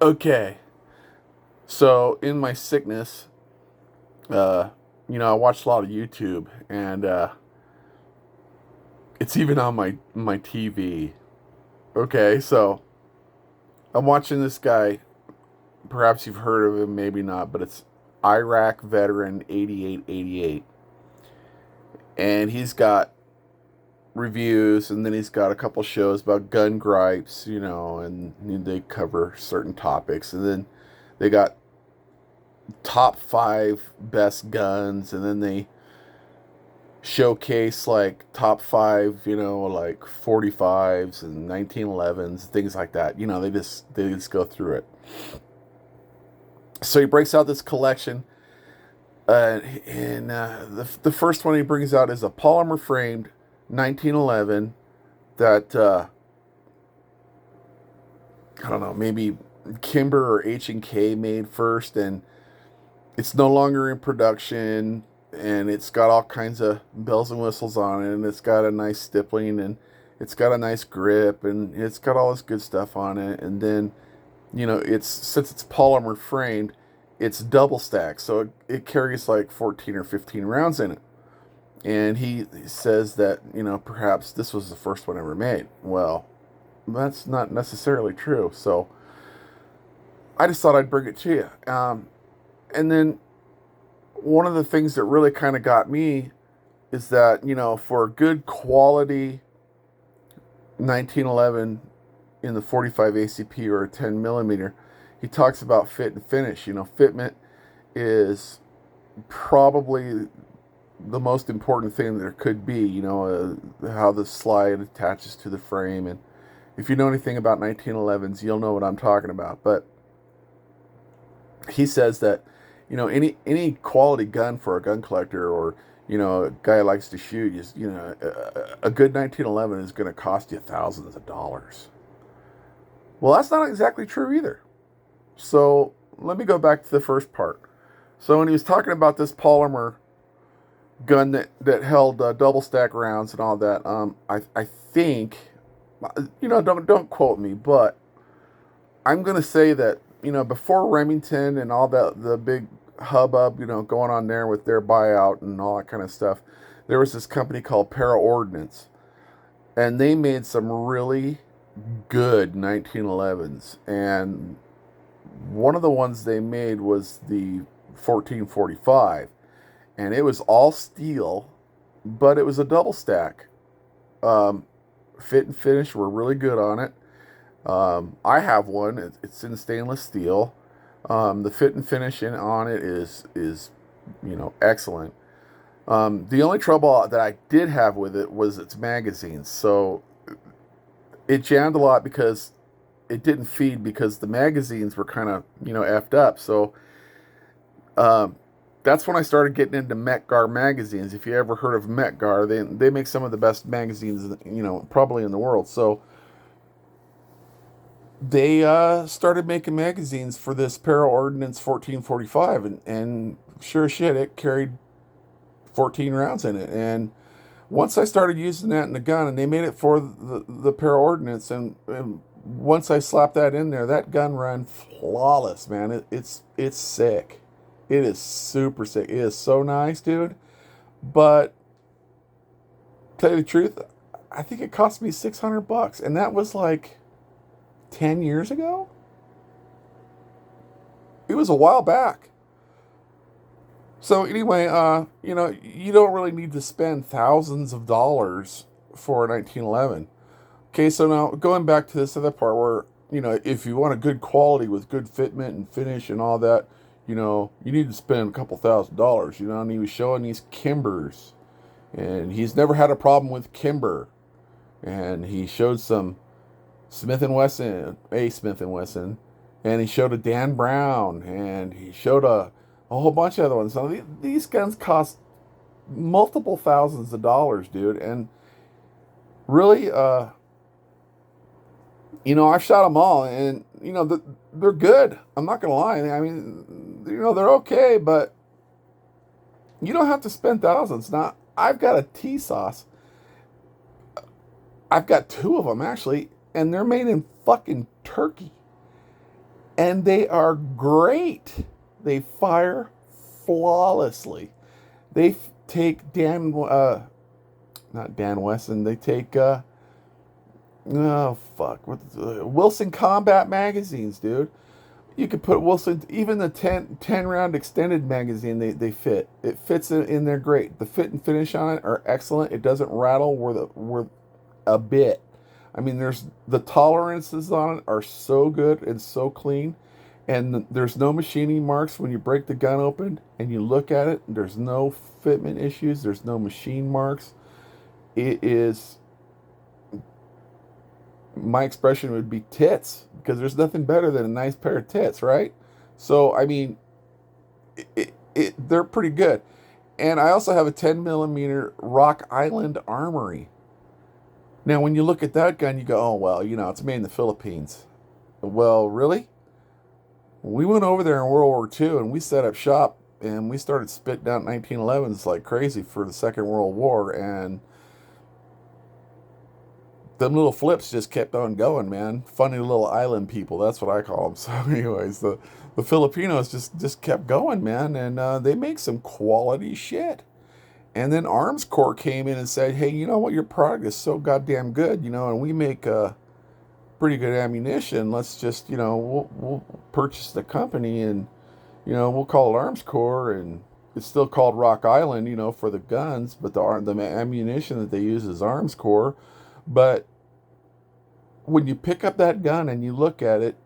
Okay, so in my sickness, uh, I watched a lot of YouTube, and it's even on my TV. Okay, so I'm watching this guy. Perhaps you've heard of him, maybe not, but it's Iraq veteran 8888, and he's got reviews, and then he's got a couple shows about gun gripes, and they cover certain topics, and then they got top five best guns, and then they showcase like top five, like 45s and 1911s, things like that. They just go through it. So he breaks out this collection, and the first one he brings out is a polymer framed 1911 that I don't know, maybe Kimber or H&K made first, and it's no longer in production, and it's got all kinds of bells and whistles on it, and it's got a nice stippling, and it's got a nice grip, and it's got all this good stuff on it. And then, it's since it's polymer framed, it's double stacked, so it carries like 14 or 15 rounds in it. And he says that, perhaps this was the first one ever made. Well, that's not necessarily true. So I just thought I'd bring it to you. And then one of the things that really kind of got me is that, for a good quality 1911 in the 45 ACP or a 10 millimeter, he talks about fit and finish. Fitment is probably the most important thing there could be, how the slide attaches to the frame. And if you know anything about 1911s, you'll know what I'm talking about. But he says that, any quality gun for a gun collector, or a guy who likes to shoot, is, a good 1911 is going to cost you thousands of dollars. Well, that's not exactly true either. So let me go back to the first part. So when he was talking about this polymer gun that held double stack rounds and all that, I think, don't quote me, but I'm gonna say that, before Remington and all that, the big hubbub, going on there with their buyout and all that kind of stuff, there was this company called Para Ordnance, and they made some really good 1911s. And one of the ones they made was the 1445, and it was all steel, but it was a double stack. Um, Fit and finish were really good on it. I have one. It's in stainless steel. The fit and finish on it is excellent. The only trouble that I did have with it was its magazines. So it jammed a lot because it didn't feed, because the magazines were kind of effed up. So um, that's when I started getting into Metgar magazines. If you ever heard of Metgar, they make some of the best magazines probably in the world. So they started making magazines for this Para Ordnance 1445, and sure as shit, it carried 14 rounds in it. And once I started using that in the gun, and they made it for the Para Ordnance, and once I slapped that in there, that gun ran flawless, man. It's sick. It is super sick. It is so nice, dude. But tell you the truth, I think it cost me $600, and that was like 10 years ago. It was a while back. So anyway, you don't really need to spend thousands of dollars for a 1911. Okay, so now going back to this other part where, if you want a good quality with good fitment and finish and all that, you need to spend a couple $1,000s, and he was showing these Kimbers, and he's never had a problem with Kimber. And he showed some Smith and Wesson, a Smith and Wesson, and he showed a Dan Brown, and he showed a whole bunch of other ones. So these guns cost multiple thousands of dollars, dude. And really, I've shot them all, and they're good. I'm not gonna lie. I mean, they're okay, but you don't have to spend thousands. Now, I've got a T-Sauce. I've got two of them actually, and they're made in fucking Turkey. and they are great. They fire flawlessly. They take not Dan Wesson. They take oh fuck, Wilson Combat magazines, dude. You could put Wilson, even the 10 round extended magazine, they fit. It fits in there great. The fit and finish on it are excellent. It doesn't rattle worth a bit. I mean, there's the tolerances on it are so good and so clean, and there's no machining marks when you break the gun open and you look at it. There's no fitment issues. There's no machine marks. It is, my expression would be tits, because there's nothing better than a nice pair of tits, right? So I mean, they're pretty good. And I also have a 10 millimeter Rock Island Armory. Now, when you look at that gun, you go, oh, well, it's made in the Philippines. Well, really? We went over there in World War II and we set up shop and we started spitting out 1911s like crazy for the Second World War. And them little flips just kept on going, man. Funny little island people, that's what I call them. So anyways, the Filipinos just kept going, man. And they make some quality shit. And then Arms Corps came in and said, hey, you know what? Your product is so goddamn good, and we make pretty good ammunition. Let's just, we'll purchase the company and, we'll call it Arms Corps. And it's still called Rock Island, for the guns, but the ammunition that they use is Arms Corps. But when you pick up that gun and you look at it,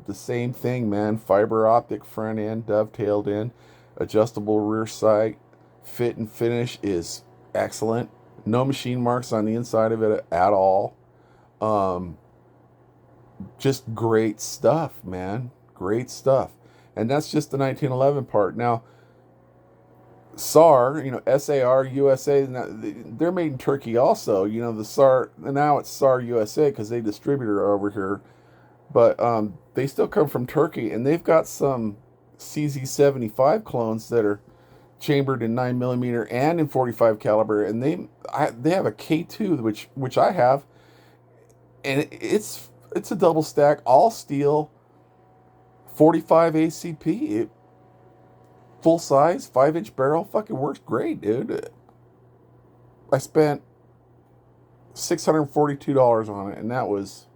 the same thing, man. Fiber optic front end, dovetailed in, adjustable rear sight. Fit and finish is excellent. No machine marks on the inside of it at all. Just great stuff, man. Great stuff. And that's just the 1911 part. Now, SAR, SAR, USA, they're made in Turkey also. The SAR, and now it's SAR USA because they distribute it over here. But they still come from Turkey, and they've got some CZ75 clones that are chambered in 9 millimeter and in 45 caliber, and they have a K2 which I have, and it's a double stack all steel 45 ACP, full size 5-inch barrel, fucking works great, dude. I spent $642 on it, and that was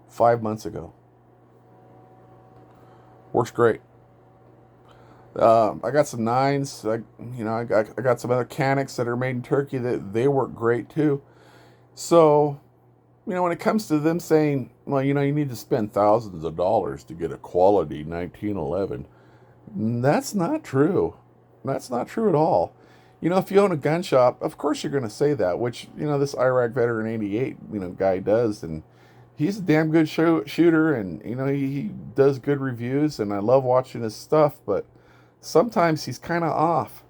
5 months ago. Works great. I got some 9s. I got some other Canics that are made in Turkey that they work great too. So, when it comes to them saying, well, you need to spend thousands of dollars to get a quality 1911, that's not true. That's not true at all. If you own a gun shop, of course you're going to say that, which, this Iraq Veteran 88, guy does, and he's a damn good shooter, and, he does good reviews, and I love watching his stuff, but sometimes he's kind of off.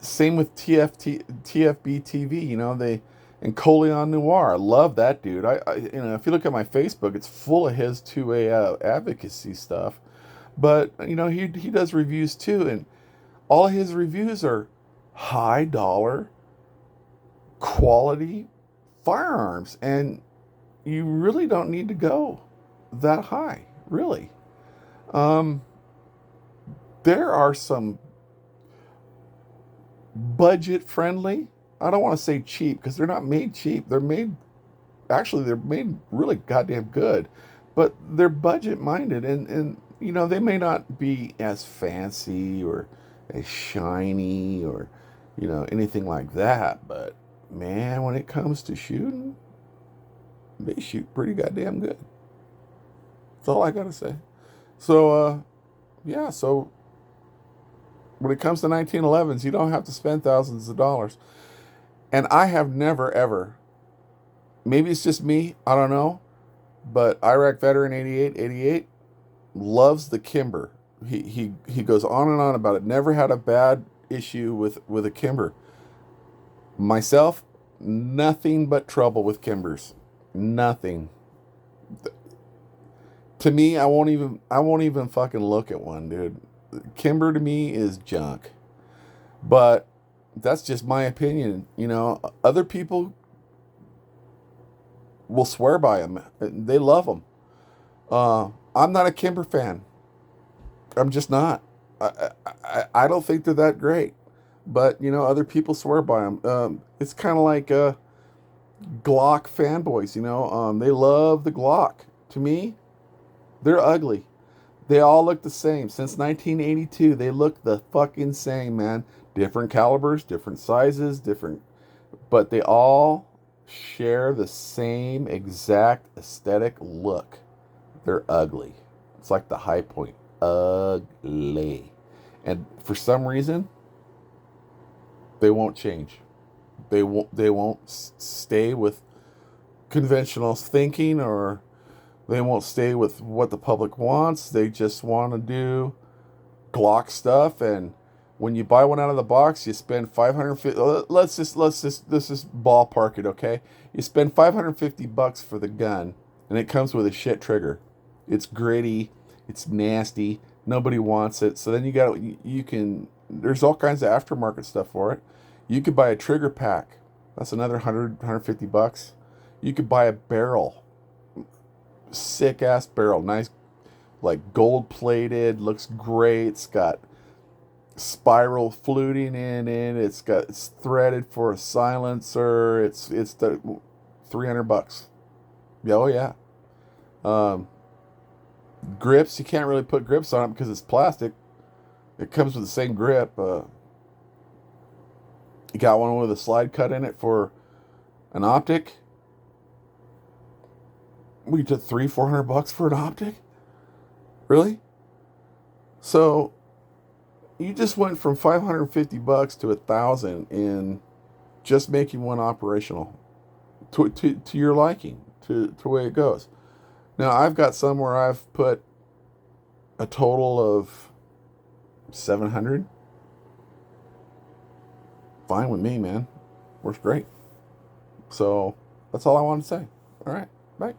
Same with TFB TV, and Coleon Noir. I love that dude. I if you look at my Facebook, it's full of his 2A advocacy stuff. But, he does reviews too, and all his reviews are high dollar quality firearms, and you really don't need to go that high, really. There are some budget friendly, I don't want to say cheap because they're not made cheap. They're made really goddamn good, but they're budget minded, and they may not be as fancy or as shiny or anything like that, but man, when it comes to shooting, they shoot pretty goddamn good. That's all I gotta say. So, so when it comes to 1911s, you don't have to spend thousands of dollars. And I have never, ever, maybe it's just me, I don't know, but Iraq Veteran 88 loves the Kimber. He goes on and on about it. Never had a bad issue with a Kimber. Myself, nothing but trouble with Kimbers. Nothing. To me, I won't even fucking look at one, dude. Kimber to me is junk. But that's just my opinion. Other people will swear by them. They love them. I'm not a Kimber fan. I'm just not. I don't think they're that great. But, other people swear by them. It's kind of like Glock fanboys, they love the Glock. To me, they're ugly. They all look the same. Since 1982, they look the fucking same, man. Different calibers, different sizes, but they all share the same exact aesthetic look. They're ugly. It's like the high point. Ugly. And for some reason, they won't change. They won't stay with conventional thinking, or they won't stay with what the public wants. They just want to do Glock stuff. And when you buy one out of the box, you spend 550. Let's just ballpark it, okay? You spend $550 for the gun, and it comes with a shit trigger. It's gritty, it's nasty. Nobody wants it. So then you can. There's all kinds of aftermarket stuff for it. You could buy a trigger pack. That's another 100, $150. You could buy a barrel, sick ass barrel, nice, like gold plated, looks great. It's got spiral fluting in it. It's threaded for a silencer. It's the $300. Yeah, oh yeah. Um, Grips, you can't really put grips on it because it's plastic. It comes with the same grip. You got one with a slide cut in it for an optic. We took $300-400 for an optic. Really? So you just went from $550 to $1,000 in just making one operational to your liking, to the way it goes. Now I've got some where I've put a total of 700. Fine with me, man. Works great. So that's all I wanted to say. All right. Bye.